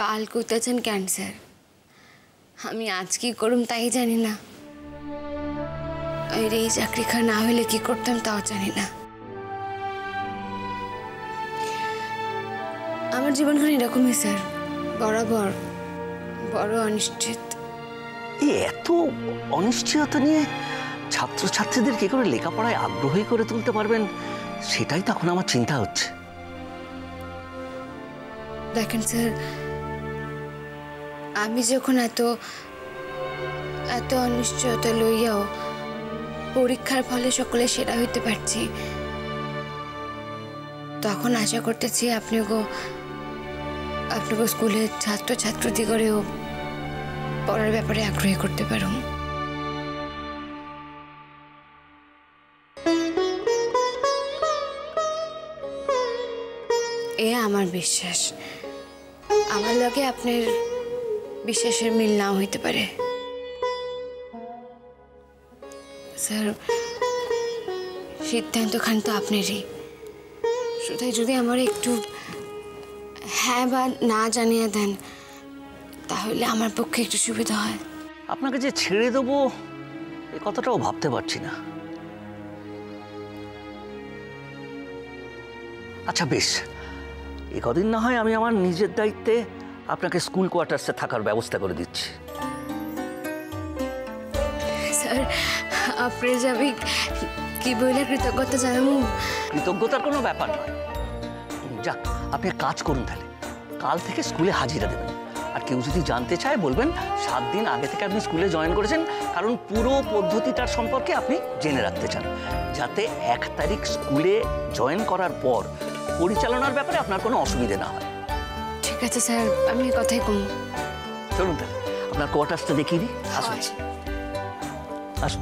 কাল করতেছেন ক্যান্সার, আমি আজ কি করুম তাই জানি না। আর এই চাকরি খা না হলে কি করতাম তাও জানি না। আমার জীবনখান এরকমই স্যার, বরাবর বড় অনিশ্চিত। এত অনিশ্চয়তা নিয়ে ছাত্রছাত্রীদের কি করে লেখাপড়ায় আগ্রহী করে তুলতে পারবেন, সেটাই তখন আমার চিন্তা হচ্ছে। দেখেন স্যার, আমি যখন এত অনিশ্চয়তা লইয়াও পরীক্ষার ফলে সকলে সেরা হইতে পারছি, তখন আশা করতেছি আপনাকে স্কুলের ছাত্রছাত্রীদিগরেও পড়ার ব্যাপারে আগ্রহী করতে পারুম। এ আমার বিশ্বাস। আমার লগে আপনার বিশ্বাসের মিল নাও হইতে পারে স্যার, সিদ্ধান্তখান তো আপনারই। শুধু যদি আমার একটু হ্যাঁ বা না জানিয়ে দেন তাহলে আমার পক্ষে একটু সুবিধা হয়। আপনাকে যে ছেড়ে দেবো এ কথাটাও ভাবতে পারছি না। আচ্ছা বেশ, এ কদিন না হয় আমি আমার নিজের দায়িত্বে আপনাকে স্কুল কোয়ার্টার্সে থাকার ব্যবস্থা করে দিচ্ছি। স্যার, আপনি যাবে কি বলে কৃতজ্ঞতা জানাবো? কৃতজ্ঞতার কোনো ব্যাপার নয়। যাক, আপনি এক কাজ করুন তাহলে, কাল থেকে স্কুলে হাজিরা দেবেন। আর কেউ যদি জানতে চায় বলবেন 7 দিন আগে থেকে আপনি স্কুলে জয়েন করেছেন, কারণ পুরো পদ্ধতিটার সম্পর্কে আপনি জেনে রাখতে চান, যাতে 1 তারিখ স্কুলে জয়েন করার পর পরিচালনার ব্যাপারে আপনার কোনো অসুবিধে না হয়। ঠিক আছে স্যার, আমি কথাই কম। চলুন তাহলে আপনার কোয়ার্টার্সটা দেখিয়ে দিই। আসুন আসুন।